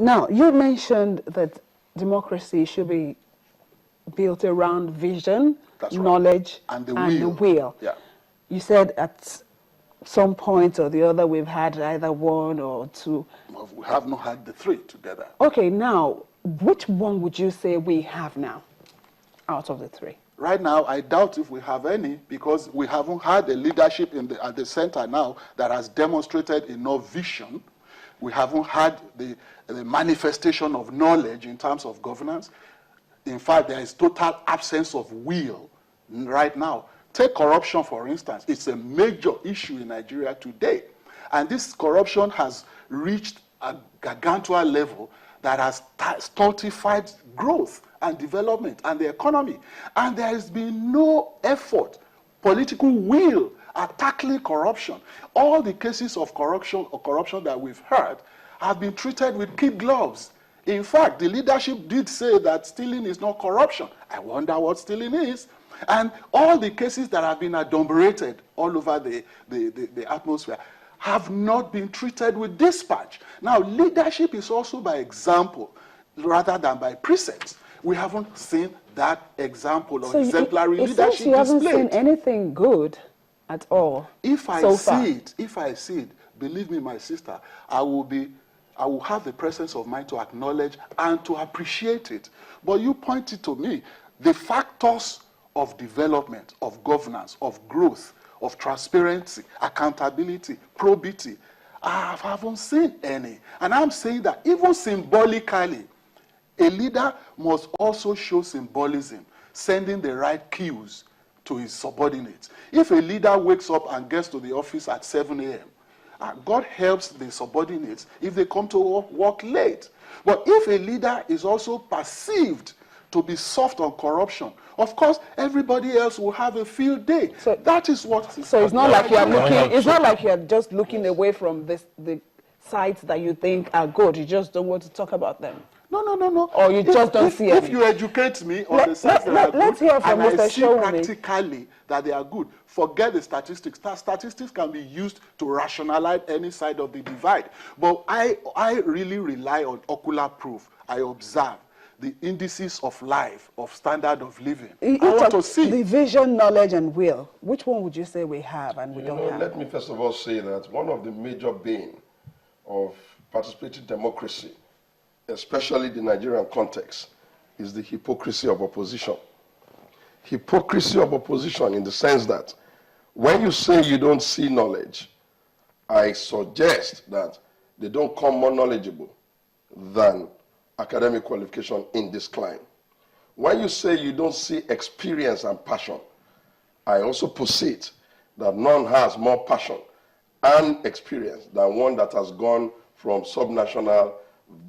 Now, you mentioned that democracy should be built around vision, knowledge, and the will. Yeah. You said at some point or the other we've had either one or two. Well, we have not had the three together. Okay, now, which one would you say we have now out of the three? Right now, I doubt if we have any, because we haven't had a leadership at the center now that has demonstrated enough vision. We haven't had the manifestation of knowledge in terms of governance. In fact, there is total absence of will right now. Take corruption, for instance. It's a major issue in Nigeria today. And this corruption has reached a gargantuan level that has stultified growth and development and the economy. And there has been no effort, political will at tackling corruption. All the cases of corruption that we've heard have been treated with kid gloves. In fact, the leadership did say that stealing is not corruption. I wonder what stealing is. And all the cases that have been adumbrated all over the atmosphere have not been treated with dispatch. Now, leadership is also by example rather than by precepts. We haven't seen that example of exemplary leadership displayed. You haven't seen anything good at all. If I see it, believe me, my sister, I will have the presence of mind to acknowledge and to appreciate it. But you pointed to me, the factors of development, of governance, of growth, of transparency, accountability, probity, I haven't seen any. And I'm saying that even symbolically, a leader must also show symbolism, sending the right cues to his subordinates. If a leader wakes up and gets to the office at 7 a.m., God helps the subordinates if they come to work late. But if a leader is also perceived to be soft on corruption, of course, everybody else will have a field day. So that is what. So it's not like you are looking. It's not like you are just looking away from the sites that you think are good. You just don't want to talk about them. No. Or you just don't see it. If you educate me on the sites that are good, let's hear from and Mr. I see Showme practically that they are good, forget the statistics. Statistics can be used to rationalize any side of the divide. But I really rely on ocular proof. I observe the indices of life, of standard of living. I want to see the vision, knowledge, and will. Which one would you say we have and we don't have? Let me first of all say that one of the major bane of participatory democracy, especially the Nigerian context, is the hypocrisy of opposition. Hypocrisy of opposition in the sense that when you say you don't see knowledge, I suggest that they don't come more knowledgeable than academic qualification in this climb. When you say you don't see experience and passion, I also posit that none has more passion and experience than one that has gone from subnational,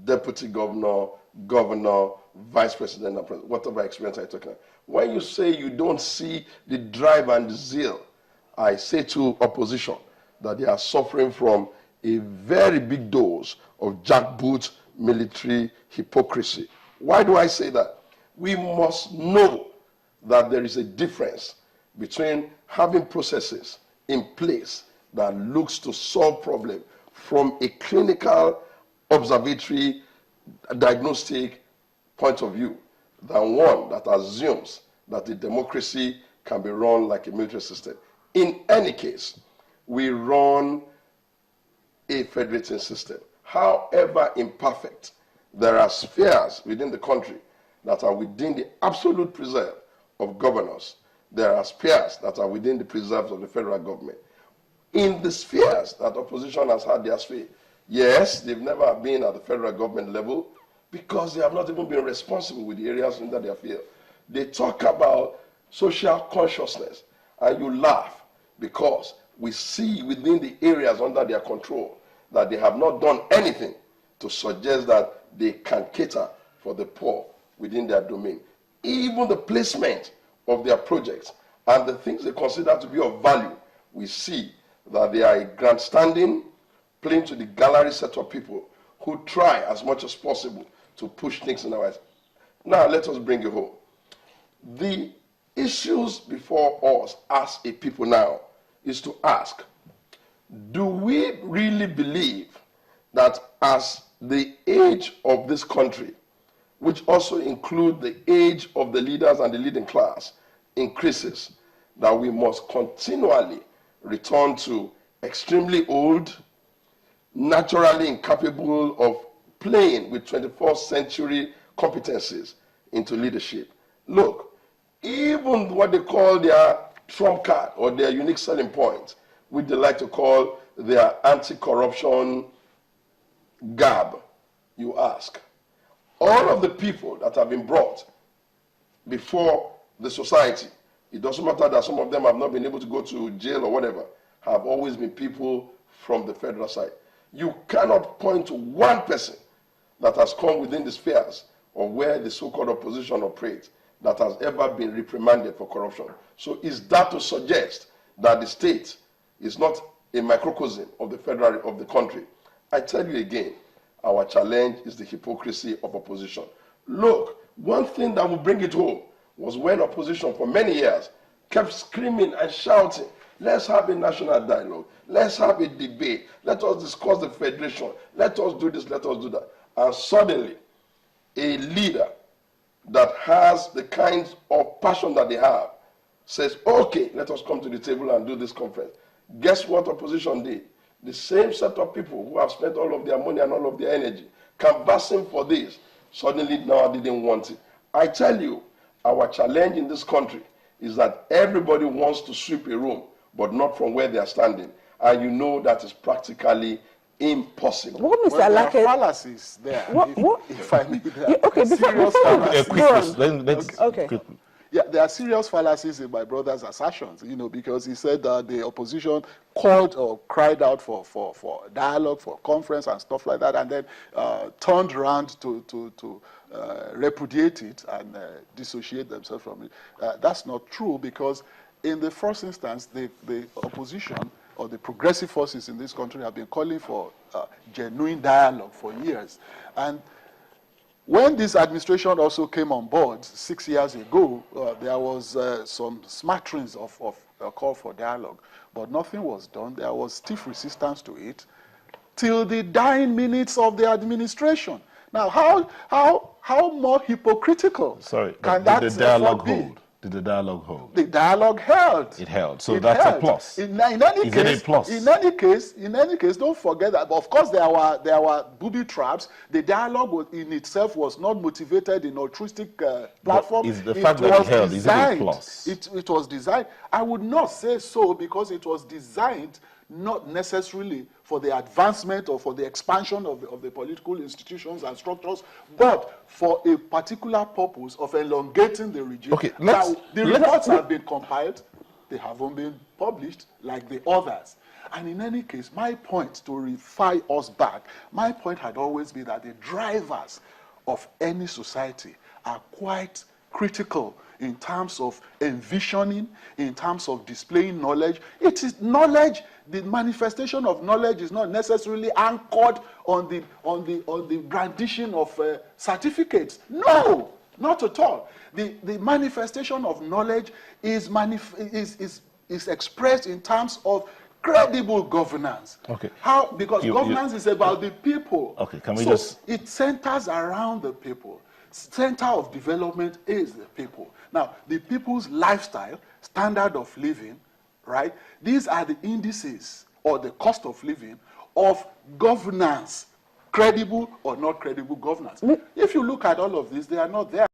deputy governor, governor, vice president, and president, whatever experience I'm talking about. When you say you don't see the drive and the zeal, I say to opposition that they are suffering from a very big dose of jackboot military hypocrisy. Why do I say that? We must know that there is a difference between having processes in place that looks to solve problems from a clinical, observatory, diagnostic point of view than one that assumes that the democracy can be run like a military system. In any case, we run a federating system. However imperfect, there are spheres within the country that are within the absolute preserve of governors. There are spheres that are within the preserves of the federal government. In the spheres that opposition has had their sphere, yes, they've never been at the federal government level because they have not even been responsible with the areas under their field. They talk about social consciousness, and you laugh because we see within the areas under their control that they have not done anything to suggest that they can cater for the poor within their domain. Even the placement of their projects and the things they consider to be of value, we see that they are a grandstanding, playing to the gallery set of people who try as much as possible to push things in our eyes. Now, let us bring it home. The issues before us as a people now is to ask, do we really believe that as the age of this country, which also include the age of the leaders and the leading class, increases, that we must continually return to extremely old, naturally incapable of playing with 21st century competencies into leadership. Look, even what they call their trump card or their unique selling point, which they like to call their anti-corruption gab, you ask. All of the people that have been brought before the society, it doesn't matter that some of them have not been able to go to jail or whatever, have always been people from the federal side. You cannot point to one person that has come within the spheres of where the so-called opposition operates that has ever been reprimanded for corruption. So is that to suggest that the state is not a microcosm of the federal of the country? I tell you again, our challenge is the hypocrisy of opposition. Look, one thing that will bring it home was when opposition for many years kept screaming and shouting, let's have a national dialogue, let's have a debate, let us discuss the federation, let us do this, let us do that. And suddenly, a leader that has the kind of passion that they have says, okay, let us come to the table and do this conference. Guess what opposition did? The same set of people who have spent all of their money and all of their energy canvassing for this, suddenly now didn't want it. I tell you, our challenge in this country is that everybody wants to sweep a room, but not from where they are standing. And you know that is practically impossible. What, Mr. Well, there are Alake? fallacies there. If I may, Okay, serious before fallacies. Let's Okay. quickly. Yeah, there are serious fallacies in my brother's assertions, because he said that the opposition called or cried out for dialogue, for conference and stuff like that, and then turned around to repudiate it and dissociate themselves from it. That's not true, because in the first instance, the opposition or the progressive forces in this country have been calling for genuine dialogue for years. And when this administration also came on board 6 years ago, there was some smatterings of a call for dialogue, but nothing was done. There was stiff resistance to it till the dying minutes of the administration. Now, how more hypocritical can that did the dialogue be? hold? Did the dialogue hold? The dialogue held. It held. So that's a plus. In any Is case, it a plus? In any case, don't forget that. But of course, there were booby traps. The dialogue in itself was not motivated in altruistic platform. Is the fact that it held, is it a plus? It was designed. I would not say so, because it was designed not necessarily for the advancement or for the expansion of the political institutions and structures, but for a particular purpose of elongating the regime. Okay, now, the reports have been compiled. They haven't been published like the others. And in any case, my point, to refer us back, my point had always been that the drivers of any society are quite critical in terms of envisioning, in terms of displaying knowledge. It is knowledge. The manifestation of knowledge is not necessarily anchored on the brandishing of certificates. No, not at all. The manifestation of knowledge is expressed in terms of credible governance. Okay. How? Because governance is about the people. Okay, can we it centers around the people. Center of development is the people. Now, the people's lifestyle, standard of living, right? These are the indices or the cost of living of governance, credible or not credible governance. If you look at all of this, they are not there.